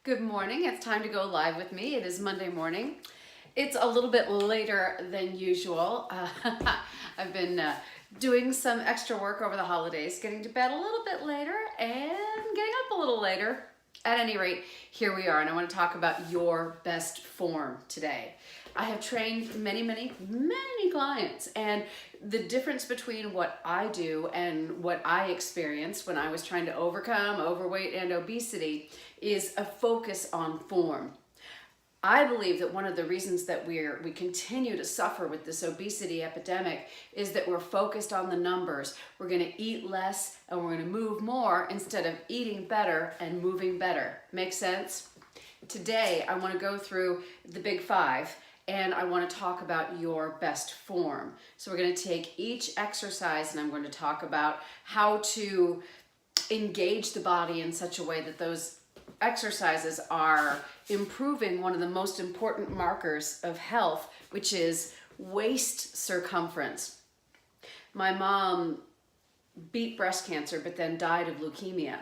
Good morning. It's time to go live with me. It is Monday morning. It's a little bit later than usual. I've been doing some extra work over the holidays, getting to bed a little bit later and getting up a little later. At any rate, here we are, and I want to talk about your best form today. I have trained many clients, and the difference between what I do and what I experienced when I was trying to overcome overweight and obesity is a focus on form. I believe that one of the reasons that we continue to suffer with this obesity epidemic is that we're focused on the numbers. We're going to eat less and we're going to move more instead of eating better and moving better. Make sense? Today, I want to go through the big five and I want to talk about your best form. So we're going to take each exercise and I'm going to talk about how to engage the body in such a way that those exercises are improving one of the most important markers of health, which is waist circumference. My mom beat breast cancer, but then died of leukemia.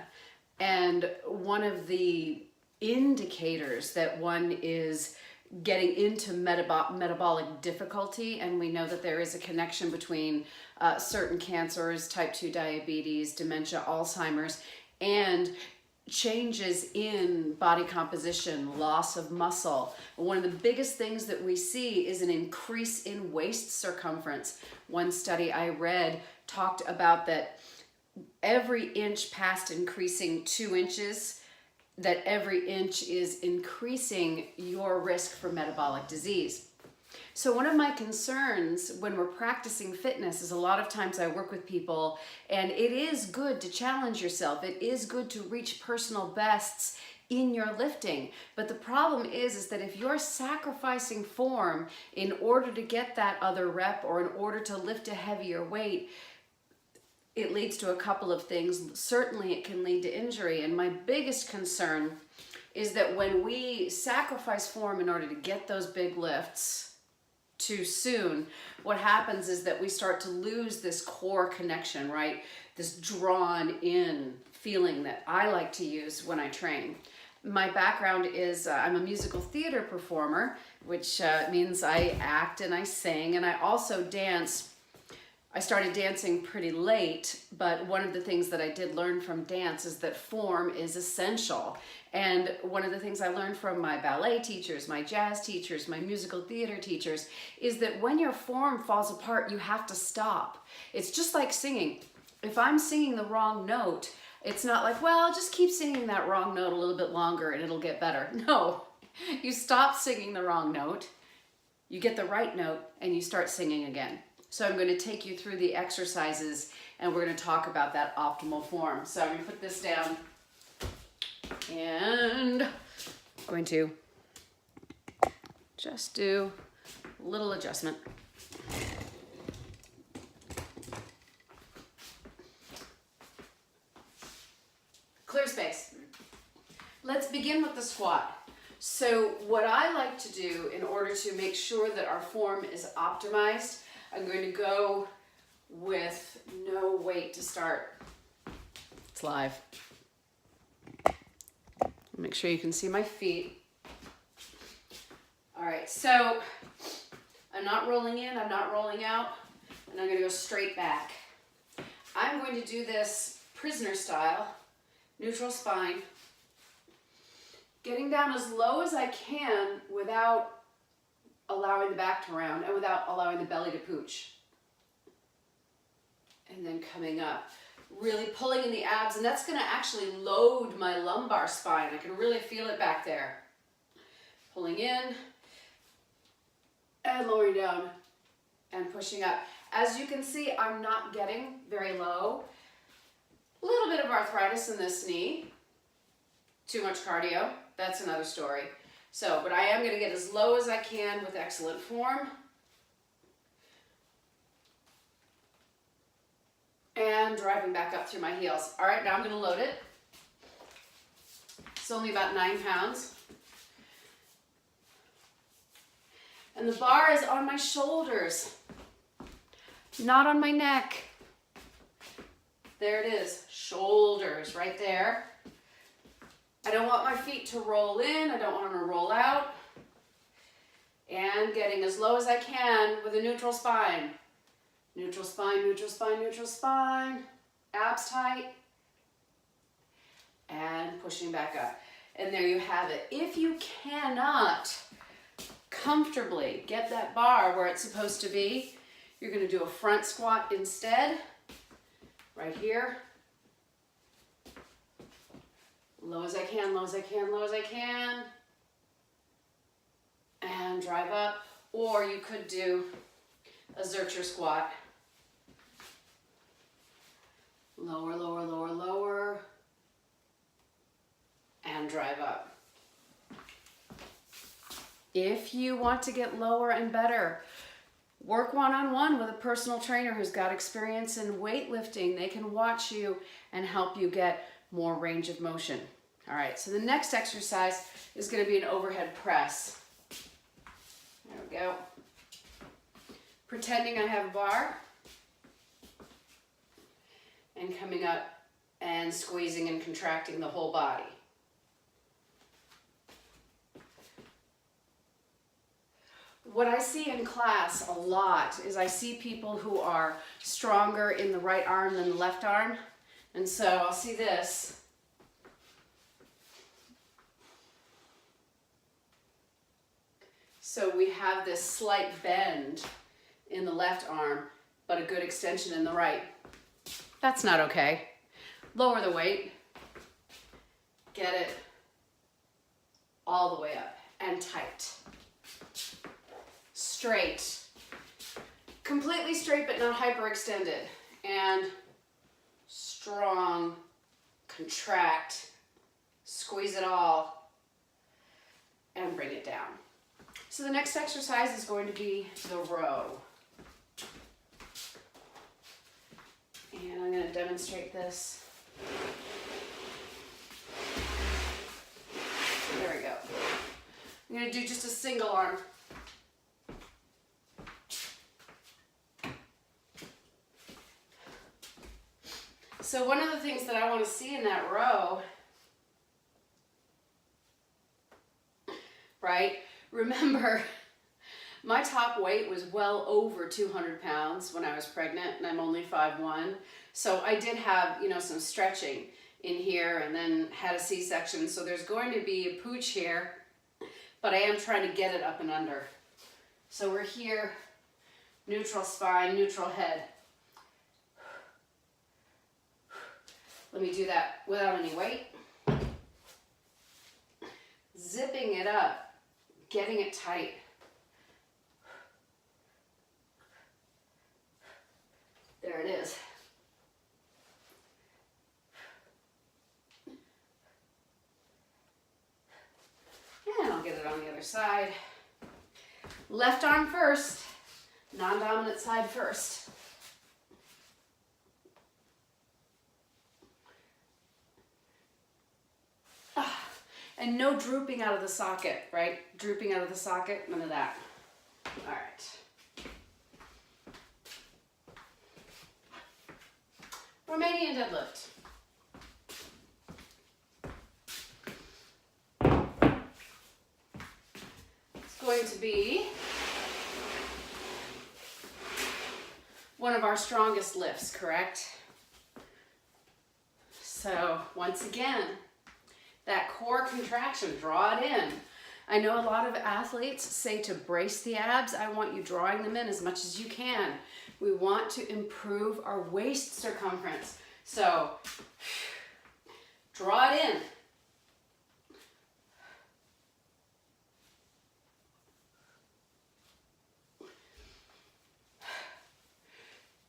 And one of the indicators that one is getting into metabolic difficulty, and we know that there is a connection between certain cancers, type 2 diabetes, dementia, Alzheimer's, and changes in body composition, loss of muscle. One of the biggest things that we see is an increase in waist circumference. One study I read talked about that every inch past increasing 2 inches, that every inch is increasing your risk for metabolic disease. So one of my concerns when we're practicing fitness is a lot of times I work with people, and it is good to challenge yourself. It is good to reach personal bests in your lifting. But the problem is that if you're sacrificing form in order to get that other rep or in order to lift a heavier weight, it leads to a couple of things. Certainly it can lead to injury. And my biggest concern is that when we sacrifice form in order to get those big lifts too soon, what happens is that we start to lose this core connection, right? This drawn in feeling that I like to use when I train. My background is I'm a musical theater performer, which means I act and I sing and I also dance. I started dancing pretty late, but one of the things that I did learn from dance is that form is essential. And one of the things I learned from my ballet teachers, my jazz teachers, my musical theater teachers, is that when your form falls apart, you have to stop. It's just like singing. If I'm singing the wrong note, it's not like, well, I'll just keep singing that wrong note a little bit longer and it'll get better. No, you stop singing the wrong note, you get the right note, and you start singing again. So I'm going to take you through the exercises and we're going to talk about that optimal form. So I'm going to put this down and I'm going to just do a little adjustment. Clear space. Let's begin with the squat. So what I like to do in order to make sure that our form is optimized, I'm going to go with no weight to start. It's live. Make sure you can see my feet. All right, so I'm not rolling in, I'm not rolling out, and I'm going to go straight back. I'm going to do this prisoner style, neutral spine, getting down as low as I can without allowing the back to round and without allowing the belly to pooch. And then coming up, really pulling in the abs, and that's going to actually load my lumbar spine. I can really feel it back there. Pulling in and lowering down and pushing up. As you can see, I'm not getting very low. A little bit of arthritis in this knee. Too much cardio. That's another story. So, but I am going to get as low as I can with excellent form. And driving back up through my heels. All right, now I'm going to load it. It's only about 9 pounds. And the bar is on my shoulders, not on my neck. There it is, shoulders right there. I don't want my feet to roll in, I don't want them to roll out. And getting as low as I can with a neutral spine. Neutral spine, neutral spine, neutral spine. Abs tight. And pushing back up. And there you have it. If you cannot comfortably get that bar where it's supposed to be, you're going to do a front squat instead. Right here. Low as I can, low as I can, low as I can. And drive up. Or you could do a Zercher squat. Lower, lower, lower, lower. And drive up. If you want to get lower and better, work one-on-one with a personal trainer who's got experience in weightlifting. They can watch you and help you get more range of motion. All right, so the next exercise is going to be an overhead press. There we go. Pretending I have a bar and coming up and squeezing and contracting the whole body. What I see in class a lot is I see people who are stronger in the right arm than the left arm. And so I'll see this. So we have this slight bend in the left arm, but a good extension in the right. That's not okay. Lower the weight. Get it all the way up and tight. Straight. Completely straight but not hyperextended. And strong. Contract. Squeeze it all. And bring it down. So the next exercise is going to be the row. And I'm going to demonstrate this. There we go. I'm going to do just a single arm. So one of the things that I want to see in that row, right? Remember, my top weight was well over 200 pounds when I was pregnant, and I'm only 5'1". So I did have, some stretching in here and then had a C-section. So there's going to be a pooch here, but I am trying to get it up and under. So we're here, neutral spine, neutral head. Let me do that without any weight. Zipping it up, getting it tight. There it is. And I'll get it on the other side. Left arm first, non-dominant side first. And no drooping out of the socket, right? Drooping out of the socket, none of that. All right. Romanian deadlift. It's going to be one of our strongest lifts, correct? So once again, that core contraction, draw it in. I know a lot of athletes say to brace the abs. I want you drawing them in as much as you can. We want to improve our waist circumference. So, draw it in.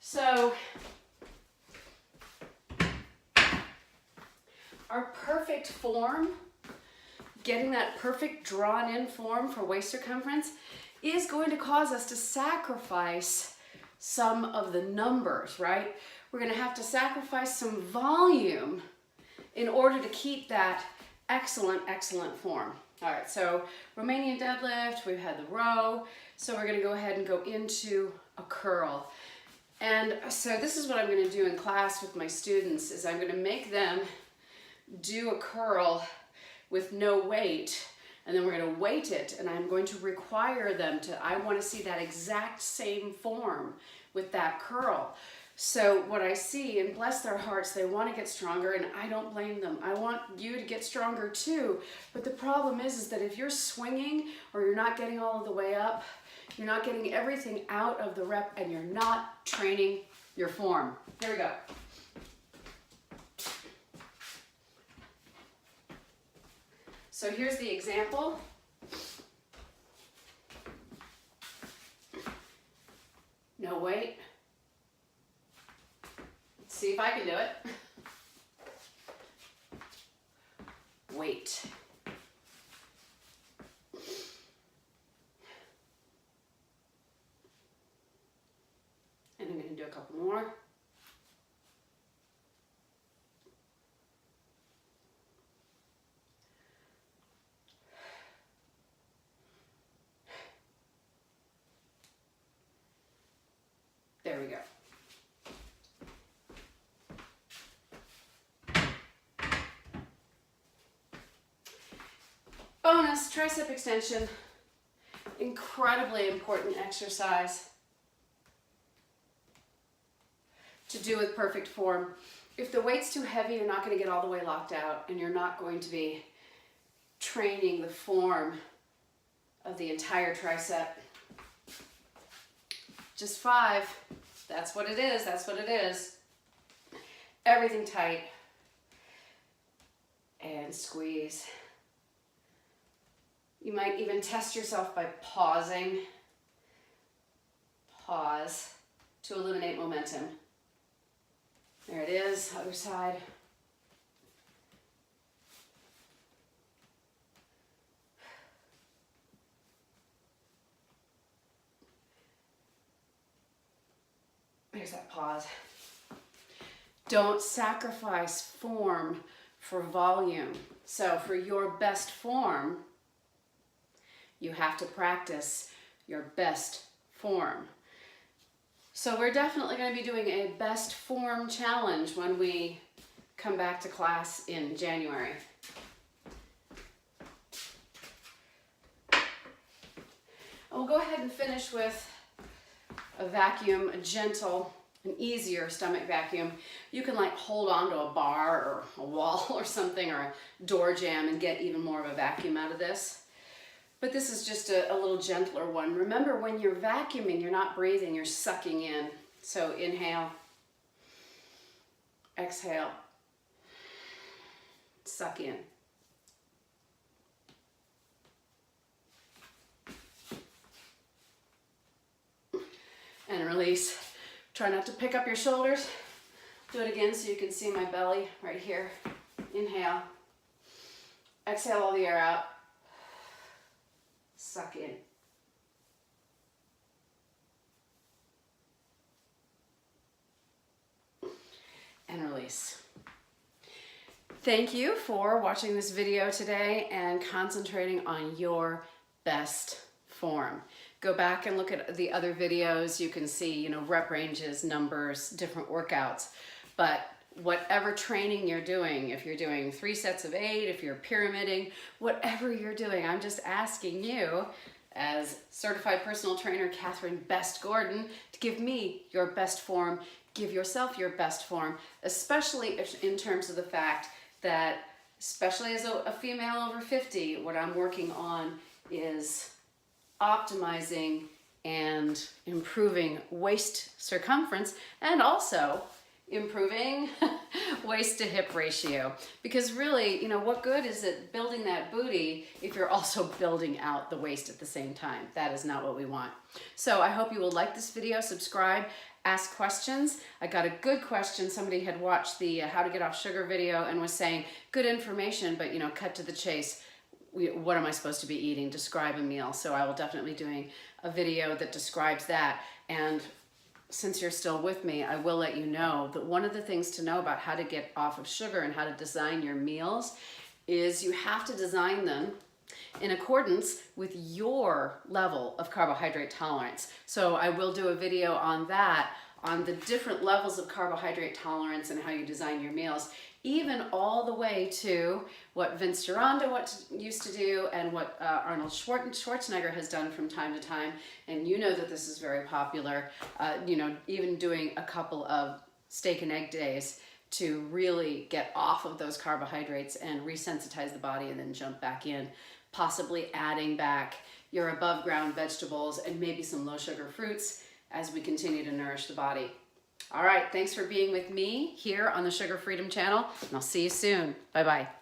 So, our perfect form, getting that perfect drawn in form for waist circumference, is going to cause us to sacrifice some of the numbers, right? We're going to have to sacrifice some volume in order to keep that excellent, excellent form. All right, so Romanian deadlift, we've had the row, so we're going to go ahead and go into a curl. And so this is what I'm going to do in class with my students, is I'm going to make them do a curl with no weight, and then we're going to weight it, and I'm going to require them to, I want to see that exact same form with that curl. So what I see, and bless their hearts, they want to get stronger, and I don't blame them. I want you to get stronger too. But the problem is that if you're swinging or you're not getting all of the way up, you're not getting everything out of the rep, and you're not training your form. Here we go. So here's the example. No weight. Let's see if I can do it. Weight. And I'm going to do a couple more. There we go. Bonus, tricep extension. Incredibly important exercise to do with perfect form. If the weight's too heavy, you're not going to get all the way locked out, and you're not going to be training the form of the entire tricep. Just 5. That's what it is. That's what it is. Everything tight. And squeeze. You might even test yourself by pausing. Pause to eliminate momentum. There it is, other side. There's that pause. Don't sacrifice form for volume. So for your best form, you have to practice your best form. So we're definitely going to be doing a best form challenge when we come back to class in January. We'll go ahead and finish with a vacuum, a gentle, an easier stomach vacuum. You can like hold on to a bar or a wall or something, or a door jamb, and get even more of a vacuum out of this. But this is just a little gentler one. Remember, when you're vacuuming, you're not breathing, you're sucking in. So inhale, exhale, suck in. And release. Try not to pick up your shoulders. Do it again so you can see my belly right here. Inhale. Exhale all the air out. Suck in. And release. Thank you for watching this video today and concentrating on your best form. Go back and look at the other videos. You can see, rep ranges, numbers, different workouts. But whatever training you're doing, if you're doing 3 sets of 8, if you're pyramiding, whatever you're doing, I'm just asking you, as certified personal trainer Catherine Best Gordon, to give me your best form, give yourself your best form, especially in terms of the fact that, especially as a female over 50, what I'm working on is optimizing and improving waist circumference, and also improving waist to hip ratio. Because really, what good is it building that booty if you're also building out the waist at the same time? That is not what we want. So I hope you will like this video, subscribe, ask questions. I got a good question. Somebody had watched the how to get off sugar video and was saying good information, but cut to the chase. What am I supposed to be eating? Describe a meal. So I will definitely be doing a video that describes that. And since you're still with me, I will let you know that one of the things to know about how to get off of sugar and how to design your meals is you have to design them in accordance with your level of carbohydrate tolerance. So I will do a video on that, on the different levels of carbohydrate tolerance and how you design your meals. even all the way to what Vince Gironda used to do and what Arnold Schwarzenegger has done from time to time. And you know that this is very popular, you know, even doing a couple of steak and egg days to really get off of those carbohydrates and resensitize the body and then jump back in, possibly adding back your above ground vegetables and maybe some low sugar fruits as we continue to nourish the body. All right, thanks for being with me here on the Sugar Freedom Channel, and I'll see you soon. Bye-bye.